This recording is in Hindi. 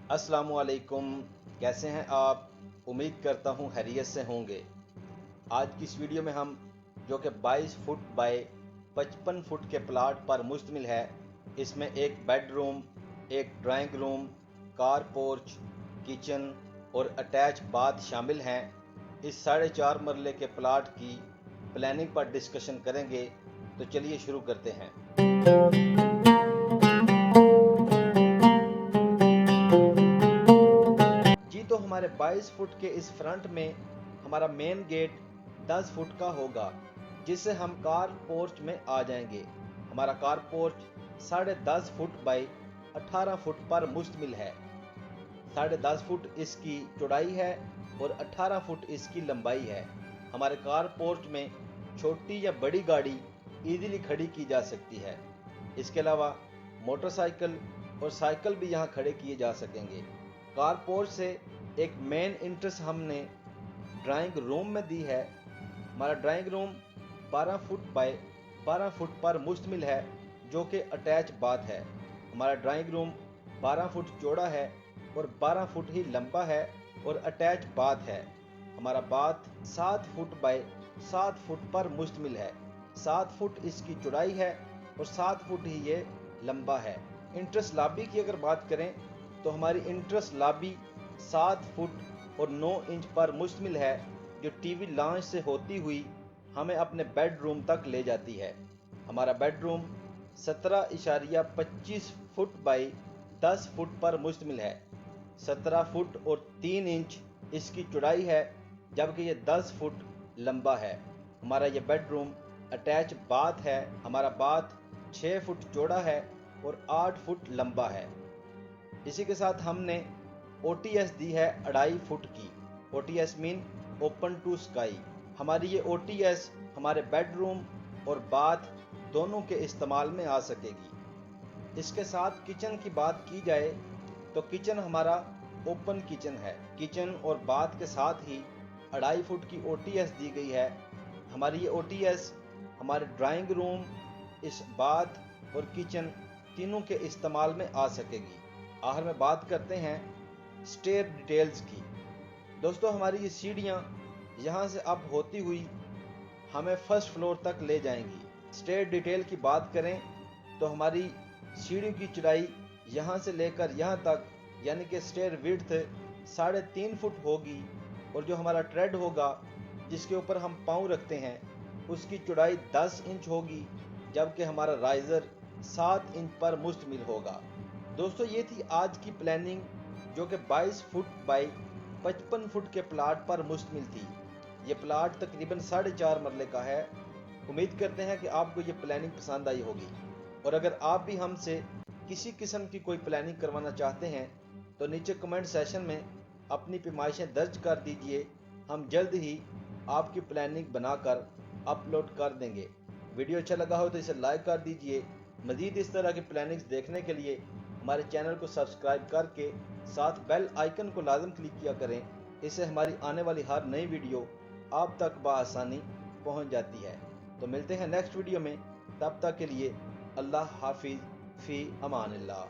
अस्सलामु अलैकुम। कैसे हैं आप? उम्मीद करता हूँ खैरियत से होंगे। आज की इस वीडियो में हम जो कि 22 फुट बाय 55 फुट के प्लाट पर मुश्तमिल है, इसमें एक बेडरूम, एक drawing room, car porch, kitchen और अटैच बाथ शामिल हैं। इस 4.5 मरले के प्लाट की प्लानिंग पर डिस्कशन करेंगे, तो चलिए शुरू करते हैं। तो हमारे 22 फुट के इस फ्रंट में हमारा मेन गेट 10 फुट का होगा, जिससे हम कार पोर्च में आ जाएंगे। हमारा car porch 10.5 foot by 18 foot पर मुश्तमिल है। 10.5 फुट इसकी चौड़ाई है और 18 फुट इसकी लंबाई है। हमारे कार पोर्च में छोटी या बड़ी गाड़ी इजीली खड़ी की जा सकती है। इसके अलावा मोटरसाइकिल और साइकिल भी यहाँ खड़े किए जा सकेंगे। कार पोर्च से एक मेन इंट्रेंस हमने ड्राइंग रूम में दी है। हमारा drawing room 12 foot by 12 foot पर मुश्तमिल है, जो कि अटैच बाथ है। हमारा ड्राइंग रूम 12 फुट चौड़ा है और 12 फुट ही लंबा है और अटैच बाथ है। हमारा बाथ 7 फुट बाय 7 फुट पर मुश्तमिल है। 7 फुट इसकी चौड़ाई है और 7 फुट ही ये लंबा है। इंट्रेंस लॉबी की अगर बात करें तो हमारी इंट्रेंस लॉबी 7 फुट और 9 इंच पर मुश्तमिल है, जो टीवी लॉन्च से होती हुई हमें अपने बेडरूम तक ले जाती है। हमारा बेडरूम 17.25 फुट बाई 10 फुट पर मुश्तमिल है। 17 फुट और 3 इंच इसकी चौड़ाई है, जबकि ये 10 फुट लंबा है। हमारा ये बेडरूम अटैच बाथ है। हमारा बाथ 6 फुट चौड़ा है और 8 फुट लंबा है। इसी के साथ हमने OTS दी है 2.5 फुट की। OTS mean open to sky. हमारी ये OTS हमारे बेडरूम और बाथ दोनों के इस्तेमाल में आ सकेगी। इसके साथ किचन की बात की जाए तो किचन हमारा ओपन किचन है। किचन और बाथ के साथ ही 2.5 फुट की OTS दी गई है। हमारी ये OTS हमारे ड्राइंग रूम, इस बाथ और किचन तीनों के इस्तेमाल में आ सकेगी। आखिर में बात करते हैं स्टेयर डिटेल्स की। दोस्तों, हमारी ये सीढ़ियाँ यहाँ से अप होती हुई हमें फर्स्ट फ्लोर तक ले जाएंगी। स्टेयर डिटेल की बात करें तो हमारी सीढ़ियों की चौड़ाई यहाँ से लेकर यहाँ तक, यानी कि स्टेयर विड्थ 3.5 फुट होगी, और जो हमारा ट्रेड होगा जिसके ऊपर हम पाँव रखते हैं, उसकी चौड़ाई 10 इंच होगी, जबकि हमारा राइजर 7 इंच पर मुश्तमिल होगा। दोस्तों, ये थी आज की प्लानिंग, जो कि 22 फुट बाई 55 फुट के प्लाट पर मुश्तमिल थी। ये प्लाट तकरीबन 4.5 मरले का है। उम्मीद करते हैं कि आपको ये प्लानिंग पसंद आई होगी, और अगर आप भी हमसे किसी किस्म की कोई प्लानिंग करवाना चाहते हैं तो नीचे कमेंट सेशन में अपनी फरमाइशें दर्ज कर दीजिए। हम जल्द ही आपकी प्लानिंग बनाकर अपलोड कर देंगे। वीडियो अच्छा लगा हो तो इसे लाइक कर दीजिए। मज़ीद इस तरह की प्लानिंग्स देखने के लिए हमारे चैनल को सब्सक्राइब करके साथ बेल आइकन को लाजम क्लिक किया करें। इससे हमारी आने वाली हर नई वीडियो आप तक बआसानी पहुंच जाती है। तो मिलते हैं नेक्स्ट वीडियो में। तब तक के लिए अल्लाह हाफिज़, फ़ी अमानिल्लाह।